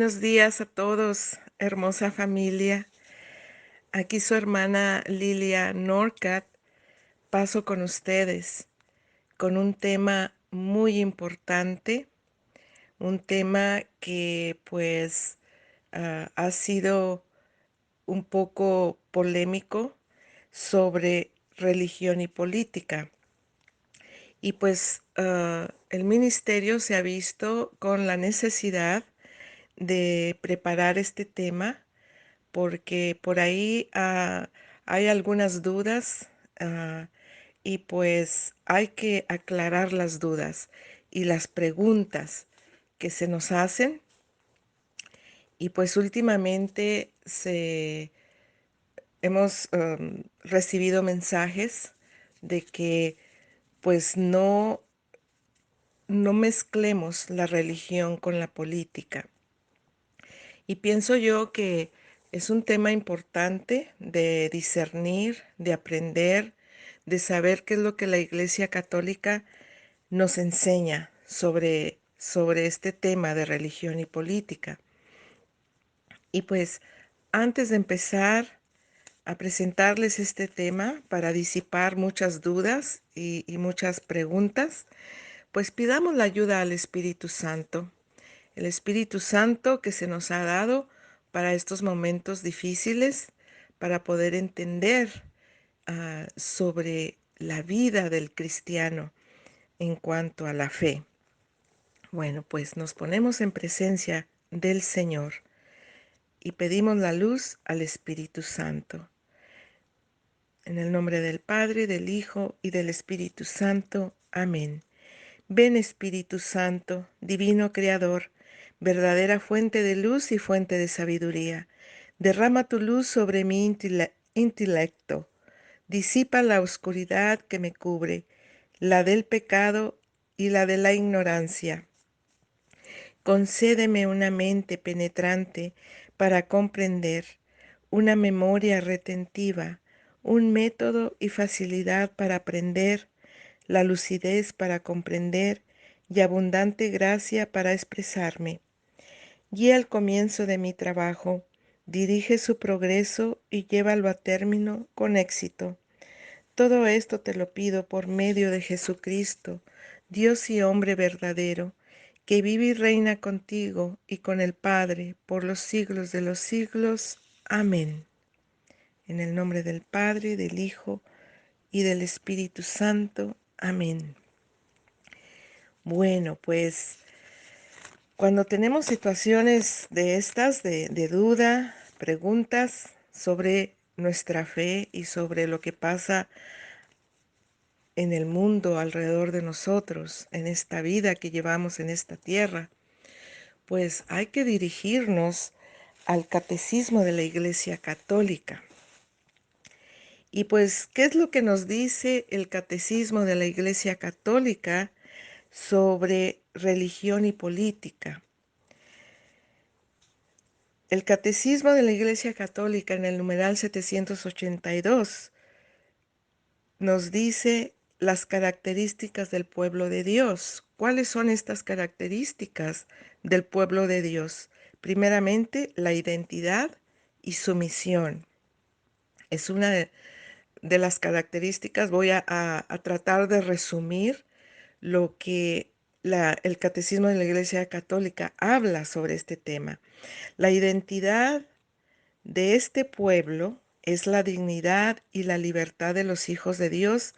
buenos días a todos, hermosa familia. Aquí su hermana Lilia Norcat. Paso con ustedes con un tema muy importante, un tema que pues ha sido un poco polémico sobre religión y política. Y pues el ministerio se ha visto con la necesidad de preparar este tema porque por ahí hay algunas dudas, ah, y pues hay que aclarar las dudas y las preguntas que se nos hacen. Y pues últimamente hemos recibido mensajes de que pues no mezclemos la religión con la política. Y pienso yo que es un tema importante de discernir, de aprender, de saber qué es lo que la Iglesia Católica nos enseña sobre este tema de religión y política. Y pues antes de empezar a presentarles este tema para disipar muchas dudas y muchas preguntas, pues pidamos la ayuda al Espíritu Santo. El Espíritu Santo que se nos ha dado para estos momentos difíciles, para poder entender sobre la vida del cristiano en cuanto a la fe. Bueno, pues nos ponemos en presencia del Señor y pedimos la luz al Espíritu Santo. En el nombre del Padre, del Hijo y del Espíritu Santo. Amén. Ven Espíritu Santo, divino Creador, verdadera fuente de luz y fuente de sabiduría. Derrama tu luz sobre mi intelecto. Disipa la oscuridad que me cubre, la del pecado y la de la ignorancia. Concédeme una mente penetrante para comprender, una memoria retentiva, un método y facilidad para aprender, la lucidez para comprender y abundante gracia para expresarme. Guía el comienzo de mi trabajo, dirige su progreso y llévalo a término con éxito. Todo esto te lo pido por medio de Jesucristo, Dios y hombre verdadero, que vive y reina contigo y con el Padre por los siglos de los siglos. Amén. En el nombre del Padre, del Hijo y del Espíritu Santo. Amén. Bueno, pues cuando tenemos situaciones de estas, de duda, preguntas sobre nuestra fe y sobre lo que pasa en el mundo alrededor de nosotros, en esta vida que llevamos en esta tierra, pues hay que dirigirnos al catecismo de la Iglesia Católica. Y pues, ¿qué es lo que nos dice el catecismo de la Iglesia Católica sobre religión y política? El catecismo de la Iglesia Católica en el numeral 782 nos dice las características del pueblo de Dios. ¿Cuáles son estas características del pueblo de Dios? Primeramente, la identidad y su misión. Es una de las características. Voy a tratar de resumir lo que el Catecismo de la Iglesia Católica habla sobre este tema. La identidad de este pueblo es la dignidad y la libertad de los hijos de Dios,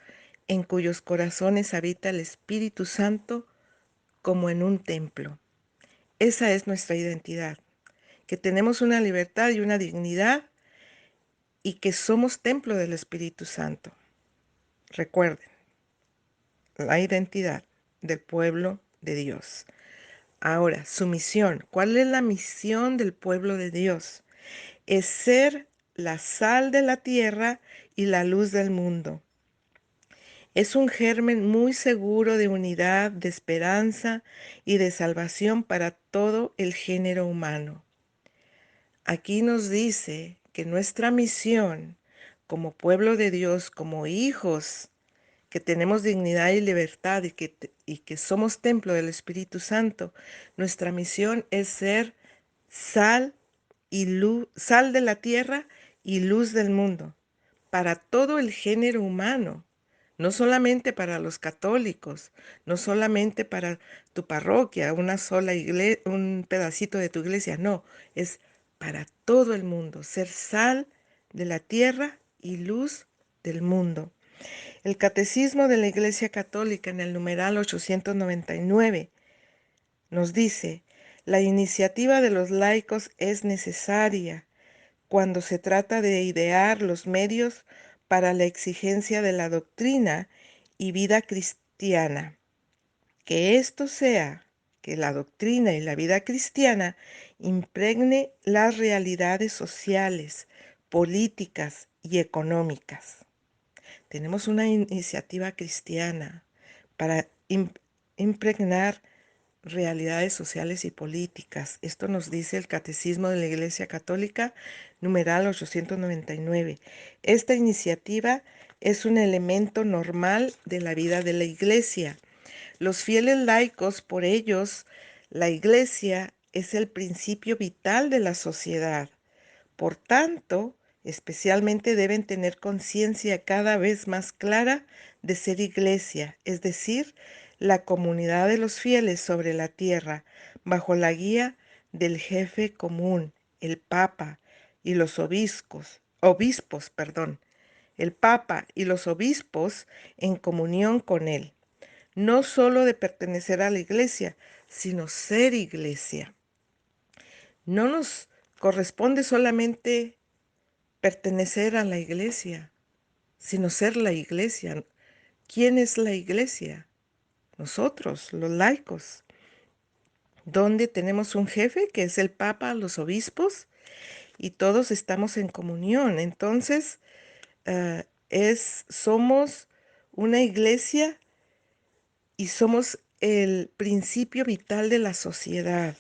en cuyos corazones habita el Espíritu Santo como en un templo. Esa es nuestra identidad, que tenemos una libertad y una dignidad y que somos templo del Espíritu Santo. Recuerden, la identidad del pueblo de Dios. Ahora, su misión. ¿Cuál es la misión del pueblo de Dios? Es ser la sal de la tierra y la luz del mundo. Es un germen muy seguro de unidad, de esperanza y de salvación para todo el género humano. Aquí nos dice que nuestra misión como pueblo de Dios, como hijos, que tenemos dignidad y libertad y que somos templo del Espíritu Santo, nuestra misión es ser sal y luz, sal de la tierra y luz del mundo, para todo el género humano, no solamente para los católicos, no solamente para tu parroquia, una sola iglesia, un pedacito de tu iglesia, no, es para todo el mundo, ser sal de la tierra y luz del mundo. El Catecismo de la Iglesia Católica en el numeral 899 nos dice: la iniciativa de los laicos es necesaria cuando se trata de idear los medios para la exigencia de la doctrina y vida cristiana. Que esto sea, que la doctrina y la vida cristiana impregne las realidades sociales, políticas y económicas. Tenemos una iniciativa cristiana para impregnar realidades sociales y políticas. Esto nos dice el Catecismo de la Iglesia Católica, numeral 899. Esta iniciativa es un elemento normal de la vida de la Iglesia. Los fieles laicos, por ellos, la Iglesia es el principio vital de la sociedad. Por tanto, especialmente deben tener conciencia cada vez más clara de ser iglesia, es decir, la comunidad de los fieles sobre la tierra, bajo la guía del jefe común, el Papa y los el Papa y los obispos en comunión con él. No solo de pertenecer a la iglesia, sino ser iglesia. No nos corresponde solamente pertenecer a la iglesia, sino ser la iglesia. ¿Quién es la iglesia? Nosotros, los laicos, donde tenemos un jefe que es el Papa, los obispos, y todos estamos en comunión. Entonces, somos una iglesia y somos el principio vital de la sociedad.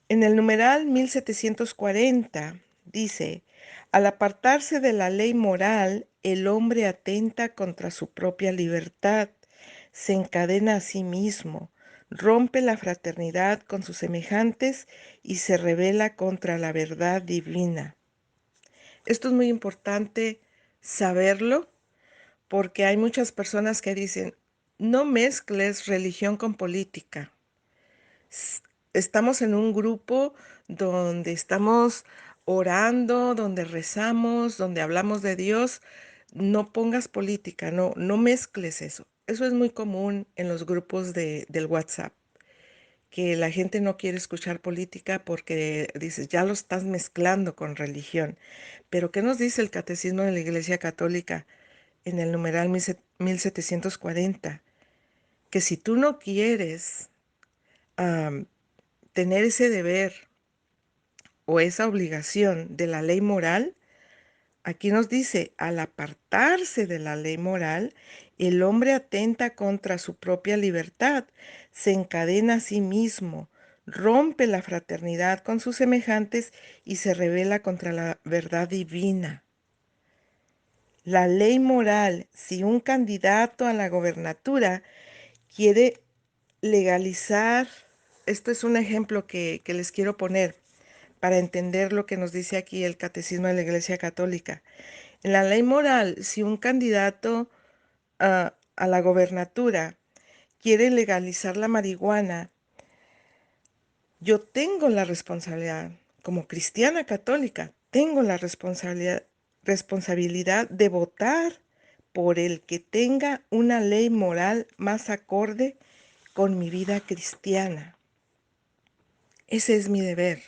En el numeral 1740 dice: al apartarse de la ley moral, el hombre atenta contra su propia libertad, se encadena a sí mismo, rompe la fraternidad con sus semejantes y se rebela contra la verdad divina. Esto es muy importante saberlo, porque hay muchas personas que dicen: no mezcles religión con política. Estamos en un grupo donde estamos orando, donde rezamos, donde hablamos de Dios. No pongas política, no mezcles eso. Eso es muy común en los grupos del WhatsApp, que la gente no quiere escuchar política porque dices, ya lo estás mezclando con religión. Pero ¿qué nos dice el Catecismo de la Iglesia Católica en el numeral 1740? Que si tú no quieres tener ese deber o esa obligación de la ley moral, aquí nos dice: al apartarse de la ley moral, el hombre atenta contra su propia libertad, se encadena a sí mismo, rompe la fraternidad con sus semejantes y se rebela contra la verdad divina. La ley moral, si un candidato a la gobernatura quiere legalizar, esto es un ejemplo que les quiero poner para entender lo que nos dice aquí el Catecismo de la Iglesia Católica. En la ley moral, si un candidato a la gobernatura quiere legalizar la marihuana, yo tengo la responsabilidad, como cristiana católica, tengo la responsabilidad de votar por el que tenga una ley moral más acorde con mi vida cristiana. Ese es mi deber,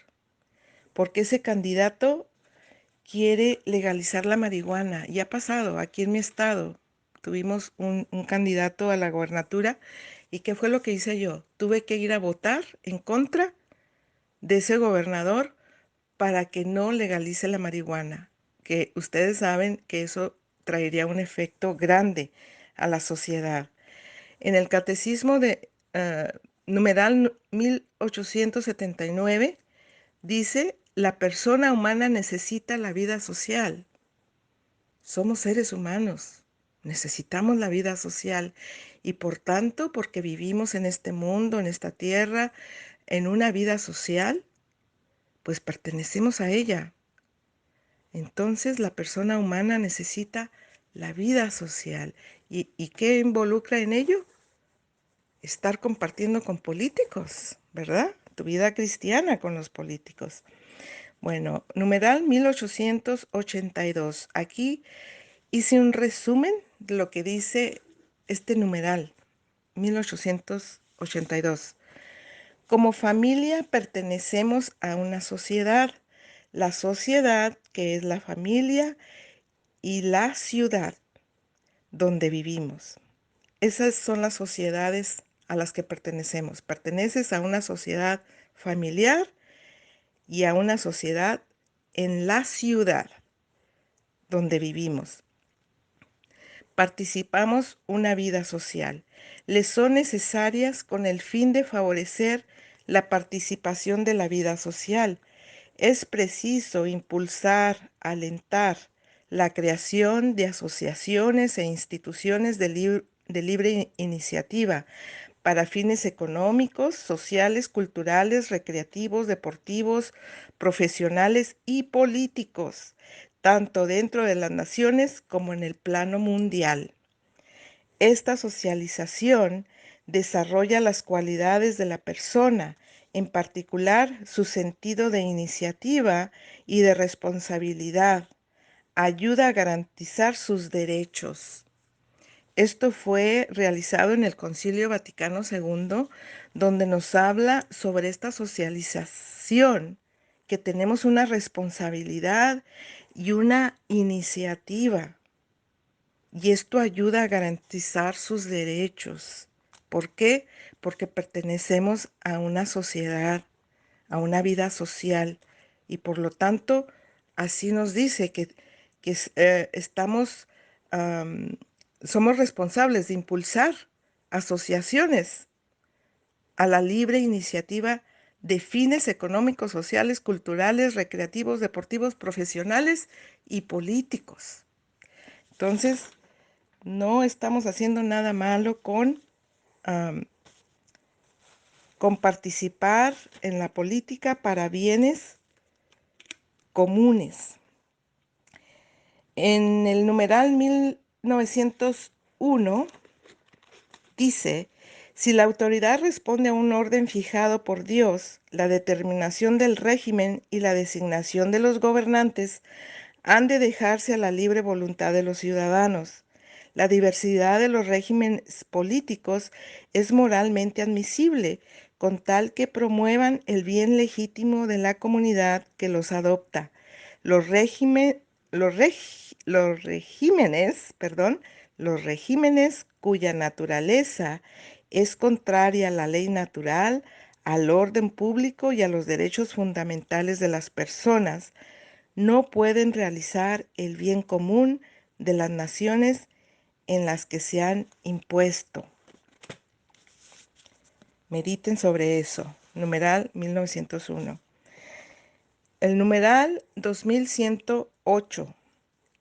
porque ese candidato quiere legalizar la marihuana. Y ha pasado aquí en mi estado. Tuvimos un candidato a la gobernatura. ¿Y qué fue lo que hice yo? Tuve que ir a votar en contra de ese gobernador para que no legalice la marihuana, que ustedes saben que eso traería un efecto grande a la sociedad. En el Catecismo de numeral 1879 dice: la persona humana necesita la vida social. Somos seres humanos, necesitamos la vida social y por tanto, porque vivimos en este mundo, en esta tierra, en una vida social, pues pertenecemos a ella. Entonces la persona humana necesita la vida social. ¿Y qué involucra en ello? Estar compartiendo con políticos, ¿verdad? Tu vida cristiana con los políticos. Bueno, numeral 1882. Aquí hice un resumen de lo que dice este numeral, 1882. Como familia pertenecemos a una sociedad, la sociedad que es la familia y la ciudad donde vivimos. Esas son las sociedades a las que pertenecemos. Perteneces a una sociedad familiar y a una sociedad en la ciudad donde vivimos. Participamos una vida social. Les son necesarias con el fin de favorecer la participación de la vida social. Es preciso impulsar, alentar la creación de asociaciones e instituciones de libre iniciativa para fines económicos, sociales, culturales, recreativos, deportivos, profesionales y políticos, tanto dentro de las naciones como en el plano mundial. Esta socialización desarrolla las cualidades de la persona, en particular su sentido de iniciativa y de responsabilidad. Ayuda a garantizar sus derechos. Esto fue realizado en el Concilio Vaticano II, donde nos habla sobre esta socialización, que tenemos una responsabilidad y una iniciativa. Y esto ayuda a garantizar sus derechos. ¿Por qué? Porque pertenecemos a una sociedad, a una vida social. Y por lo tanto, así nos dice que somos responsables de impulsar asociaciones a la libre iniciativa de fines económicos, sociales, culturales, recreativos, deportivos, profesionales y políticos. Entonces, no estamos haciendo nada malo con participar en la política para bienes comunes. En el numeral 1901 dice: si la autoridad responde a un orden fijado por Dios, la determinación del régimen y la designación de los gobernantes han de dejarse a la libre voluntad de los ciudadanos. La diversidad de los regímenes políticos es moralmente admisible, con tal que promuevan el bien legítimo de la comunidad que los adopta. Los regímenes, los regímenes cuya naturaleza es contraria a la ley natural, al orden público y a los derechos fundamentales de las personas, no pueden realizar el bien común de las naciones en las que se han impuesto. Mediten sobre eso. Numeral 1901. El numeral 2108.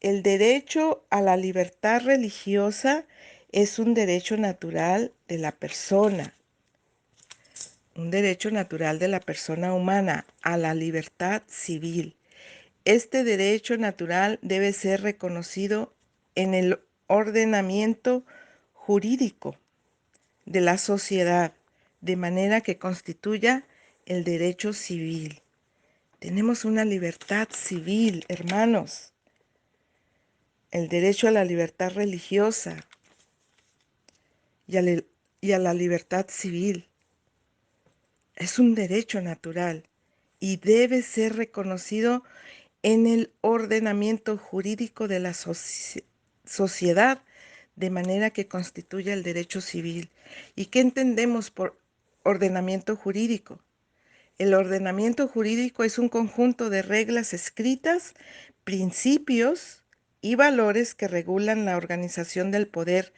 El derecho a la libertad religiosa es un derecho natural de la persona. Un derecho natural de la persona humana a la libertad civil. Este derecho natural debe ser reconocido en el ordenamiento jurídico de la sociedad, de manera que constituya el derecho civil. Tenemos una libertad civil, hermanos. El derecho a la libertad religiosa y a la libertad civil. Es un derecho natural y debe ser reconocido en el ordenamiento jurídico de la sociedad, de manera que constituya el derecho civil. ¿Y qué entendemos por ordenamiento jurídico? El ordenamiento jurídico es un conjunto de reglas escritas, principios y valores que regulan la organización del poder,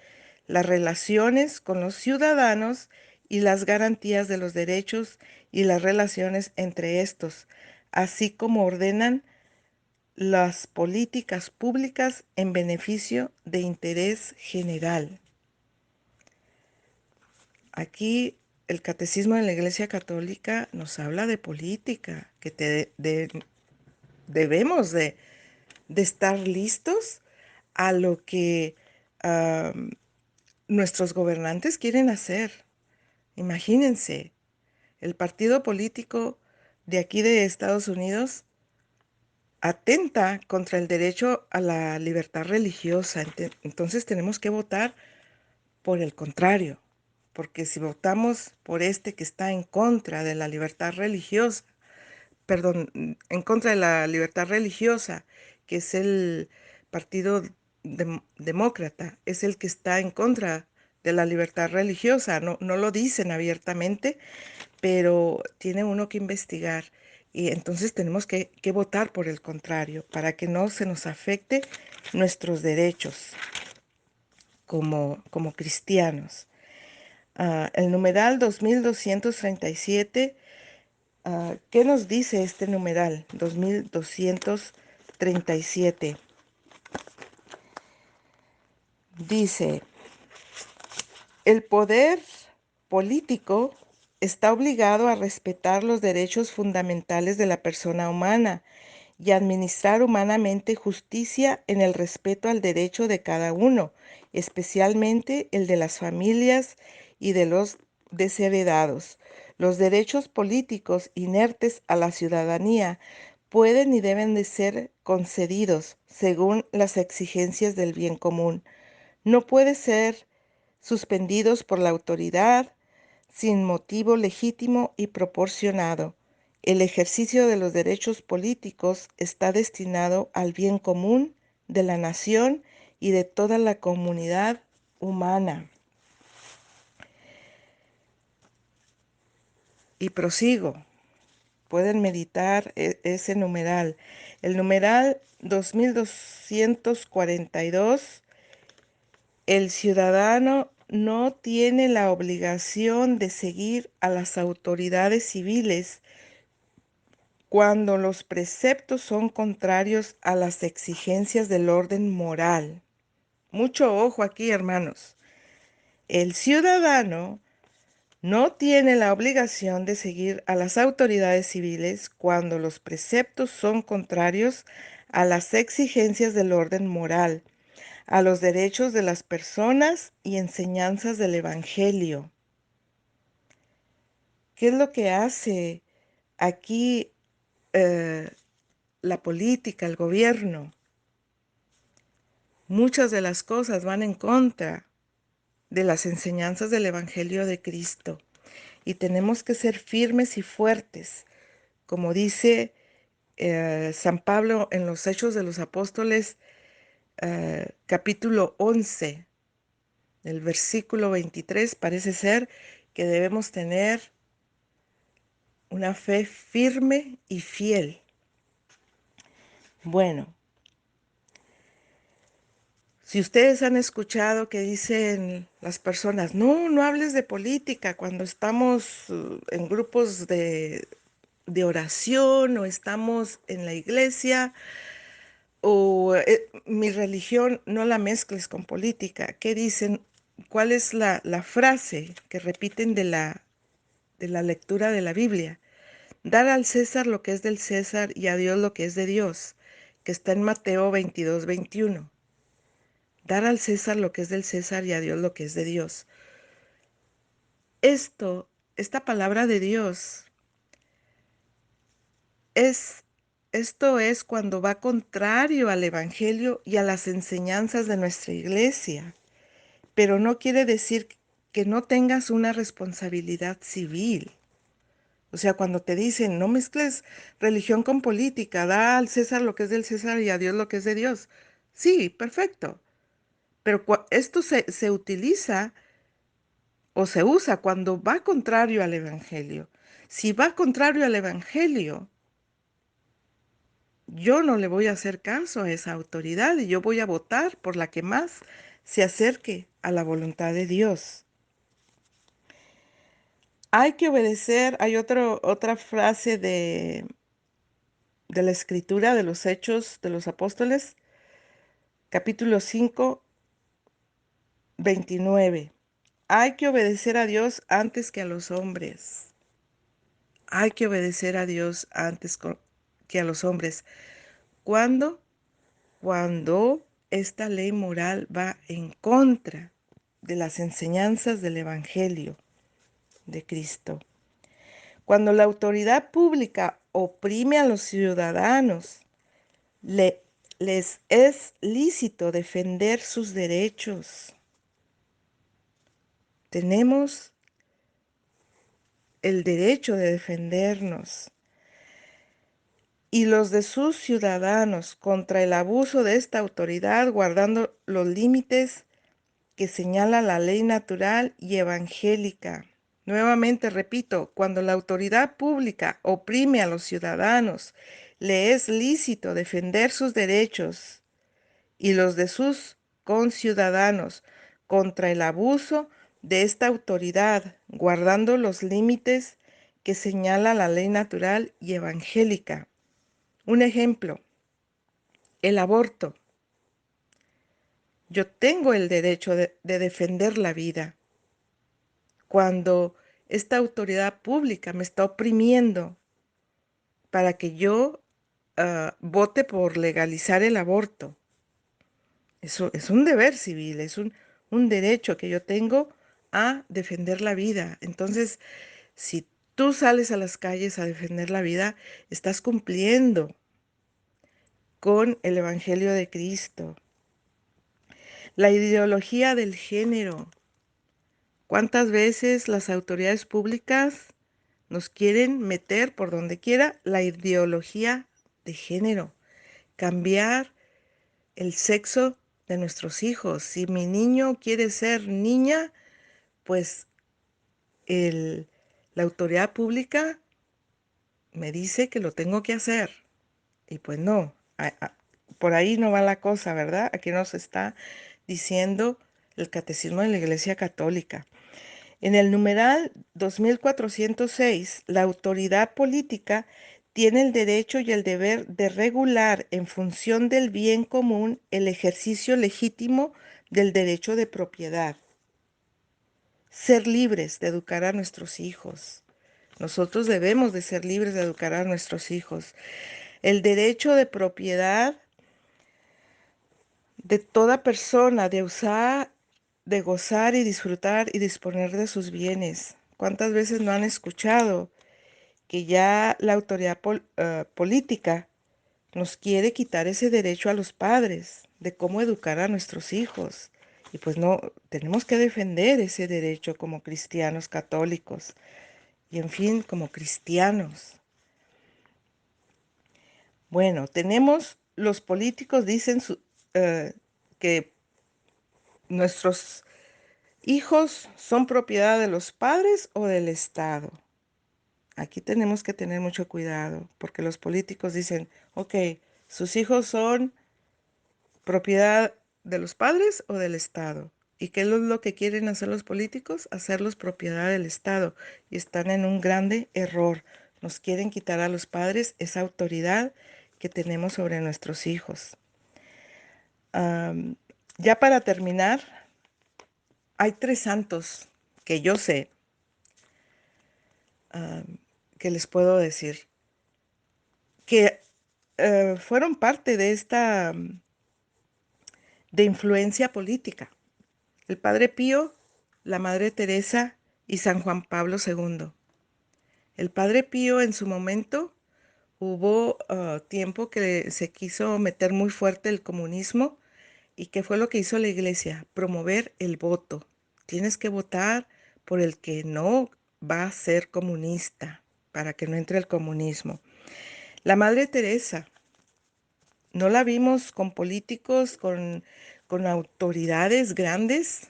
las relaciones con los ciudadanos y las garantías de los derechos y las relaciones entre estos, así como ordenan las políticas públicas en beneficio de interés general. Aquí el catecismo de la Iglesia Católica nos habla de política, que debemos de estar listos a lo que nuestros gobernantes quieren hacer. Imagínense, el partido político de aquí de Estados Unidos atenta contra el derecho a la libertad religiosa. Entonces tenemos que votar por el contrario, porque si votamos por este que está en contra de la libertad religiosa, perdón, en contra de la libertad religiosa, que es el Partido Demócrata, es el que está en contra de la libertad religiosa. No, no lo dicen abiertamente, pero tiene uno que investigar. Y entonces tenemos que votar por el contrario, para que no se nos afecte nuestros derechos como cristianos. El numeral 2237. ¿Qué nos dice este numeral 2237? Dice, el poder político está obligado a respetar los derechos fundamentales de la persona humana y administrar humanamente justicia en el respeto al derecho de cada uno, especialmente el de las familias y de los desheredados. Los derechos políticos inertes a la ciudadanía pueden y deben de ser concedidos según las exigencias del bien común. No puede ser suspendidos por la autoridad sin motivo legítimo y proporcionado. El ejercicio de los derechos políticos está destinado al bien común de la nación y de toda la comunidad humana. Y prosigo. Pueden meditar ese numeral. El numeral 2242. El ciudadano no tiene la obligación de seguir a las autoridades civiles cuando los preceptos son contrarios a las exigencias del orden moral. Mucho ojo aquí, hermanos. El ciudadano no tiene la obligación de seguir a las autoridades civiles cuando los preceptos son contrarios a las exigencias del orden moral, a los derechos de las personas y enseñanzas del Evangelio. ¿Qué es lo que hace aquí la política, el gobierno? Muchas de las cosas van en contra de las enseñanzas del Evangelio de Cristo y tenemos que ser firmes y fuertes, como dice San Pablo en los Hechos de los Apóstoles, capítulo 11, el versículo 23, parece ser que debemos tener una fe firme y fiel. Bueno, si ustedes han escuchado que dicen las personas, no, no hables de política cuando estamos en grupos de oración o estamos en la iglesia o mi religión, no la mezcles con política. ¿Qué dicen? ¿Cuál es la frase que repiten de la lectura de la Biblia? Dar al César lo que es del César y a Dios lo que es de Dios, que está en Mateo 22:21. Dar al César lo que es del César y a Dios lo que es de Dios. Esta palabra de Dios, esto es cuando va contrario al Evangelio y a las enseñanzas de nuestra iglesia, pero no quiere decir que no tengas una responsabilidad civil. O sea, cuando te dicen, no mezcles religión con política, da al César lo que es del César y a Dios lo que es de Dios. Sí, perfecto. Pero esto se utiliza o se usa cuando va contrario al Evangelio. Si va contrario al Evangelio, yo no le voy a hacer caso a esa autoridad y yo voy a votar por la que más se acerque a la voluntad de Dios. Hay que obedecer, hay otra frase de la Escritura, de los Hechos de los Apóstoles, capítulo 5, 29. hay que obedecer a Dios antes que a los hombres. Hay que obedecer a Dios antes que a los hombres. ¿Cuándo? Cuando esta ley moral va en contra de las enseñanzas del Evangelio de Cristo. Cuando la autoridad pública oprime a los ciudadanos, les es lícito defender sus derechos. Tenemos el derecho de defendernos. Y los de sus ciudadanos contra el abuso de esta autoridad, guardando los límites que señala la ley natural y evangélica. Nuevamente repito, cuando la autoridad pública oprime a los ciudadanos, le es lícito defender sus derechos y los de sus conciudadanos contra el abuso de esta autoridad, guardando los límites que señala la ley natural y evangélica. Un ejemplo, el aborto. Yo tengo el derecho de defender la vida. Cuando esta autoridad pública me está oprimiendo para que yo vote por legalizar el aborto, eso es un deber civil, es un derecho que yo tengo a defender la vida. Entonces, si tú sales a las calles a defender la vida, estás cumpliendo con el Evangelio de Cristo. La ideología del género. ¿Cuántas veces las autoridades públicas nos quieren meter por donde quiera la ideología de género? Cambiar el sexo de nuestros hijos. Si mi niño quiere ser niña, pues la autoridad pública me dice que lo tengo que hacer. Y pues no, por ahí no va la cosa, ¿verdad? Aquí nos está diciendo el Catecismo de la Iglesia Católica. En el numeral 2406, la autoridad política tiene el derecho y el deber de regular en función del bien común el ejercicio legítimo del derecho de propiedad. Ser libres de educar a nuestros hijos. Nosotros debemos de ser libres de educar a nuestros hijos. El derecho de propiedad de toda persona, de usar, de gozar y disfrutar y disponer de sus bienes. ¿Cuántas veces no han escuchado que ya la autoridad política nos quiere quitar ese derecho a los padres de cómo educar a nuestros hijos? Y pues no, tenemos que defender ese derecho como cristianos católicos y en fin, como cristianos. Bueno, tenemos, los políticos dicen que nuestros hijos son propiedad de los padres o del Estado. Aquí tenemos que tener mucho cuidado porque los políticos dicen, ok, sus hijos son propiedad de los padres o del Estado. ¿Y qué es lo que quieren hacer los políticos? Hacerlos propiedad del Estado. Y están en un grande error. Nos quieren quitar a los padres esa autoridad que tenemos sobre nuestros hijos. Ya para terminar, hay 3 santos que yo sé que les puedo decir que fueron parte de esta de influencia política. El Padre Pío, la Madre Teresa y San Juan Pablo II. El Padre Pío en su momento hubo tiempo que se quiso meter muy fuerte el comunismo. ¿Y qué fue lo que hizo la iglesia? Promover el voto. Tienes que votar por el que no va a ser comunista, para que no entre el comunismo. La Madre Teresa, no la vimos con políticos, con autoridades grandes.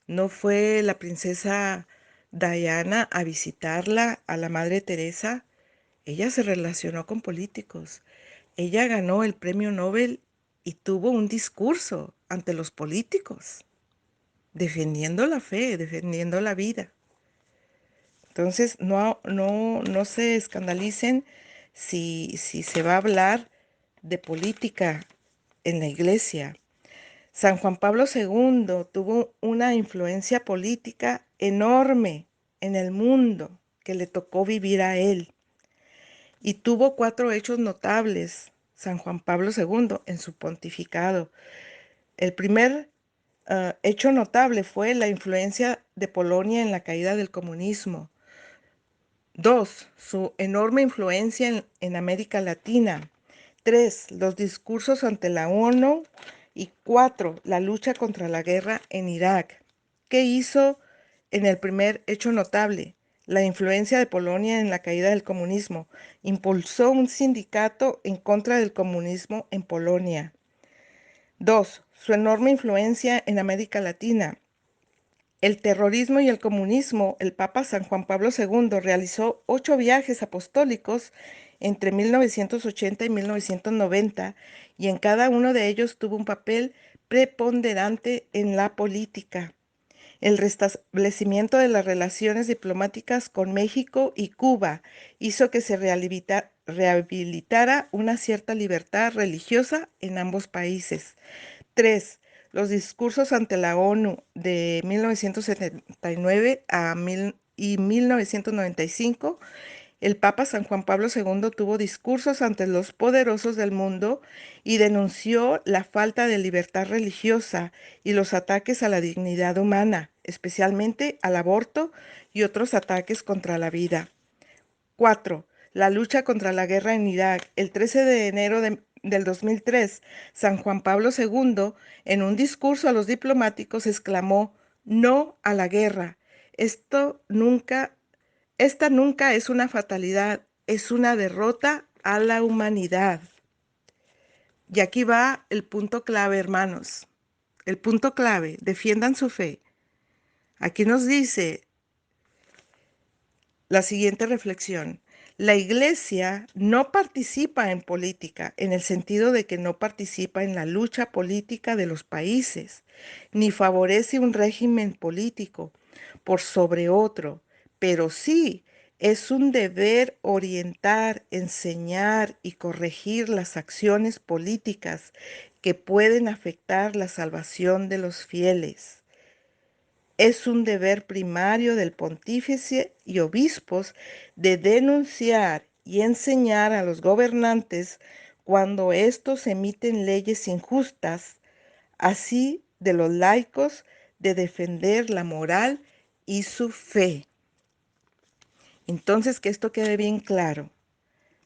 No fue la princesa Diana a visitarla, a la Madre Teresa. Ella se relacionó con políticos. Ella ganó el premio Nobel y tuvo un discurso ante los políticos, defendiendo la fe, defendiendo la vida. Entonces, no se escandalicen si se va a hablar de política en la iglesia. San Juan Pablo II tuvo una influencia política enorme en el mundo que le tocó vivir a él y tuvo 4 hechos notables, San Juan Pablo II, en su pontificado. El primer hecho notable fue la influencia de Polonia en la caída del comunismo. 2, su enorme influencia en América Latina. 3, los discursos ante la ONU. Y 4, la lucha contra la guerra en Irak. ¿Qué hizo en el primer hecho notable? La influencia de Polonia en la caída del comunismo. Impulsó un sindicato en contra del comunismo en Polonia. 2, su enorme influencia en América Latina. El terrorismo y el comunismo. El Papa San Juan Pablo II realizó 8 viajes apostólicos entre 1980 y 1990 y en cada uno de ellos tuvo un papel preponderante en la política. El restablecimiento de las relaciones diplomáticas con México y Cuba hizo que se rehabilitara una cierta libertad religiosa en ambos países. 3, los discursos ante la ONU de 1979 y 1995. El Papa San Juan Pablo II tuvo discursos ante los poderosos del mundo y denunció la falta de libertad religiosa y los ataques a la dignidad humana, especialmente al aborto y otros ataques contra la vida. 4, la lucha contra la guerra en Irak. El 13 de enero del 2003, San Juan Pablo II, en un discurso a los diplomáticos, exclamó: "No a la guerra. Esta nunca es una fatalidad, es una derrota a la humanidad". Y aquí va el punto clave, hermanos. El punto clave, defiendan su fe. Aquí nos dice la siguiente reflexión: la Iglesia no participa en política en el sentido de que no participa en la lucha política de los países, ni favorece un régimen político por sobre otro, pero sí es un deber orientar, enseñar y corregir las acciones políticas que pueden afectar la salvación de los fieles. Es un deber primario del pontífice y obispos de denunciar y enseñar a los gobernantes cuando estos emiten leyes injustas, así de los laicos de defender la moral y su fe. Entonces, que esto quede bien claro.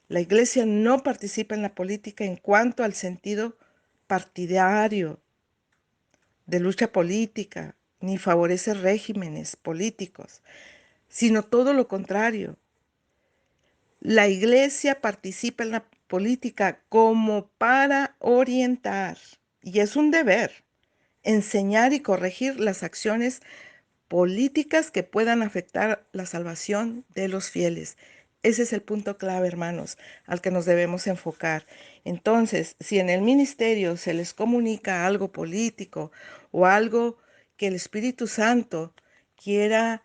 La Iglesia no participa en la política en cuanto al sentido partidario de lucha política, ni favorece regímenes políticos, sino todo lo contrario. La Iglesia participa en la política como para orientar, y es un deber, enseñar y corregir las acciones políticas que puedan afectar la salvación de los fieles. Ese es el punto clave, hermanos, al que nos debemos enfocar. Entonces, si en el ministerio se les comunica algo político o algo que el Espíritu Santo quiera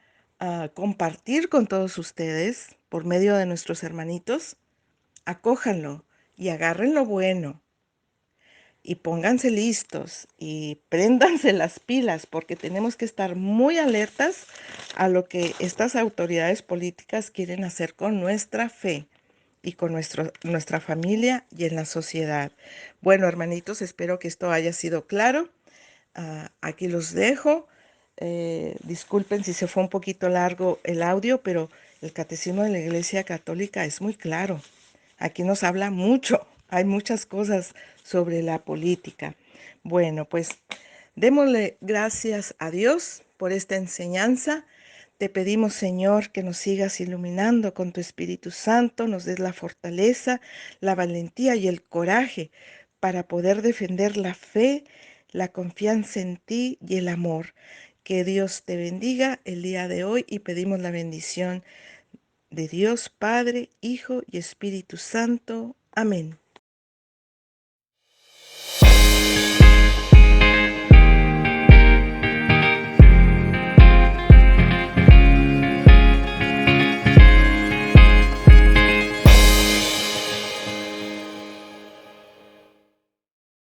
compartir con todos ustedes por medio de nuestros hermanitos, acójanlo y agarren lo bueno y pónganse listos y préndanse las pilas porque tenemos que estar muy alertas a lo que estas autoridades políticas quieren hacer con nuestra fe y con nuestra familia y en la sociedad. Bueno, hermanitos, espero que esto haya sido claro. Aquí los dejo. Disculpen si se fue un poquito largo el audio, pero el Catecismo de la Iglesia Católica es muy claro. Aquí nos habla mucho, hay muchas cosas sobre la política. Bueno, pues démosle gracias a Dios por esta enseñanza. Te pedimos, Señor, que nos sigas iluminando con tu Espíritu Santo, nos des la fortaleza, la valentía y el coraje para poder defender la fe, la confianza en ti y el amor. Que Dios te bendiga el día de hoy y pedimos la bendición de Dios Padre, Hijo y Espíritu Santo. Amén.